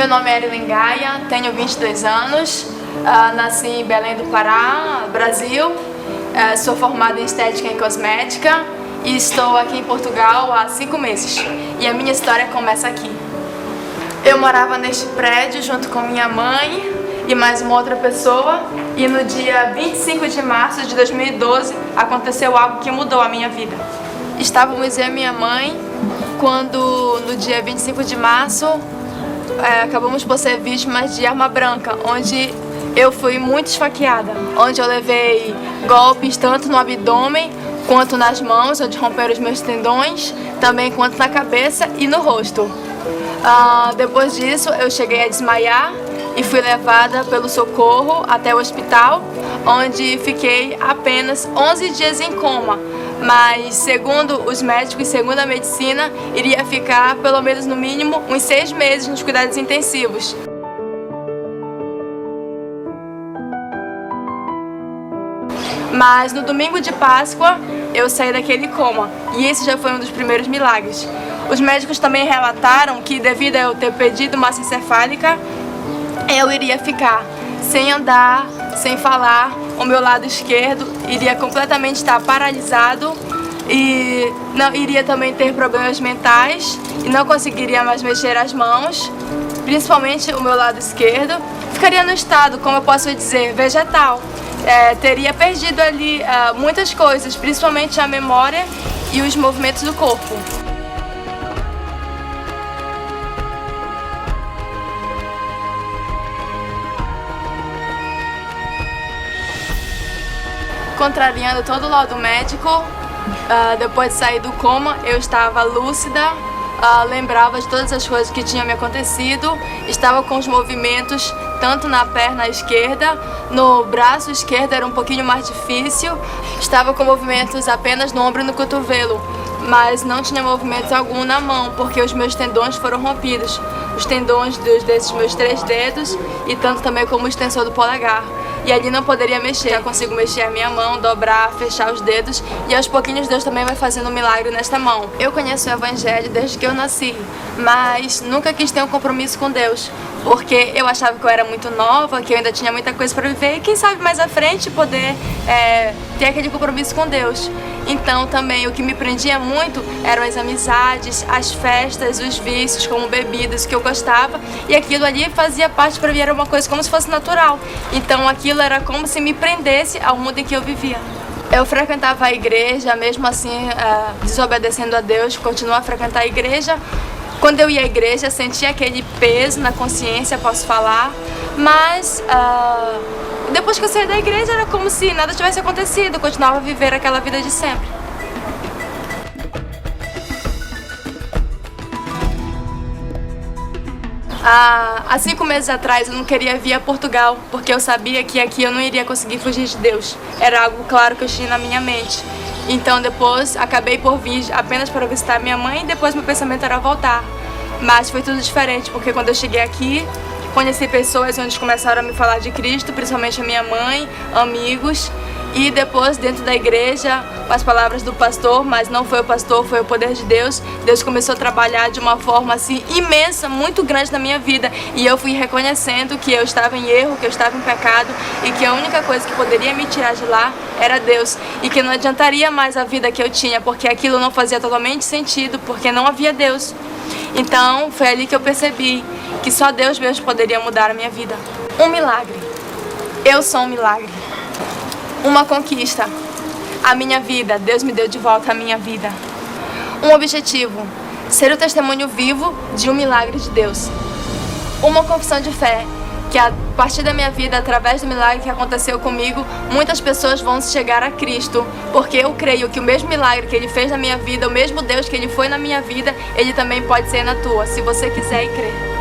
Meu nome é Erilyn Gaia, tenho 22 anos, nasci em Belém do Pará, Brasil, sou formada em Estética e Cosmética e estou aqui em Portugal há 5 meses. E a minha história começa aqui. Eu morava neste prédio junto com minha mãe e mais uma outra pessoa, e no dia 25 de março de 2012 aconteceu algo que mudou a minha vida. Estávamos eu e minha mãe quando no dia 25 de março acabamos por ser vítimas de arma branca, onde eu fui muito esfaqueada, onde eu levei golpes tanto no abdômen quanto nas mãos, onde romperam os meus tendões, também quanto na cabeça e no rosto. Depois disso eu cheguei a desmaiar e fui levada pelo socorro até o hospital, onde fiquei apenas 11 dias em coma. Mas segundo os médicos, segundo a medicina, iria ficar pelo menos no mínimo uns 6 meses nos cuidados intensivos. Mas no domingo de Páscoa eu saí daquele coma, e esse já foi um dos primeiros milagres. Os médicos também relataram que, devido a eu ter perdido massa encefálica, eu iria ficar sem andar, sem falar, o meu lado esquerdo iria completamente estar paralisado e não iria também ter problemas mentais e não conseguiria mais mexer as mãos, principalmente o meu lado esquerdo. Ficaria no estado, como eu posso dizer, vegetal. Teria perdido ali muitas coisas, principalmente a memória e os movimentos do corpo. Contrariando todo o laudo médico, depois de sair do coma, eu estava lúcida, lembrava de todas as coisas que tinham me acontecido, estava com os movimentos tanto na perna esquerda, no braço esquerdo era um pouquinho mais difícil, estava com movimentos apenas no ombro e no cotovelo, mas não tinha movimento algum na mão, porque os meus tendões foram rompidos, os tendões desses meus 3 dedos e tanto também como o extensor do polegar. E ali não poderia mexer, eu consigo mexer a minha mão, dobrar, fechar os dedos, e aos pouquinhos Deus também vai fazendo um milagre nesta mão. Eu conheço o Evangelho desde que eu nasci, mas nunca quis ter um compromisso com Deus, porque eu achava que eu era muito nova, que eu ainda tinha muita coisa para viver, e quem sabe mais à frente poder ter aquele compromisso com Deus. Então também o que me prendia muito eram as amizades, as festas, os vícios, como bebidas que eu gostava, e aquilo ali fazia parte para mim, era uma coisa como se fosse natural. Então aquilo era como se me prendesse ao mundo em que eu vivia. Eu frequentava a igreja, mesmo assim desobedecendo a Deus, continuo a frequentar a igreja. Quando eu ia à igreja, sentia aquele peso na consciência, posso falar, mas depois que eu saí da igreja era como se nada tivesse acontecido, eu continuava a viver aquela vida de sempre. Há 5 meses atrás eu não queria vir a Portugal, porque eu sabia que aqui eu não iria conseguir fugir de Deus. Era algo claro que eu tinha na minha mente. Então depois acabei por vir apenas para visitar minha mãe e depois meu pensamento era voltar. Mas foi tudo diferente, porque quando eu cheguei aqui, conheci pessoas onde começaram a me falar de Cristo, principalmente a minha mãe, amigos. E depois, dentro da igreja, com as palavras do pastor, mas não foi o pastor, foi o poder de Deus. Deus começou a trabalhar de uma forma assim imensa, muito grande na minha vida. E eu fui reconhecendo que eu estava em erro, que eu estava em pecado e que a única coisa que poderia me tirar de lá era Deus. E que não adiantaria mais a vida que eu tinha, porque aquilo não fazia totalmente sentido, porque não havia Deus. Então foi ali que eu percebi que só Deus mesmo poderia mudar a minha vida. Um milagre. Eu sou um milagre. Uma conquista. A minha vida. Deus me deu de volta a minha vida. Um objetivo. Ser o testemunho vivo de um milagre de Deus. Uma confissão de fé. Que a partir da minha vida, através do milagre que aconteceu comigo, muitas pessoas vão chegar a Cristo. Porque eu creio que o mesmo milagre que Ele fez na minha vida, o mesmo Deus que Ele foi na minha vida, Ele também pode ser na tua, se você quiser e crer.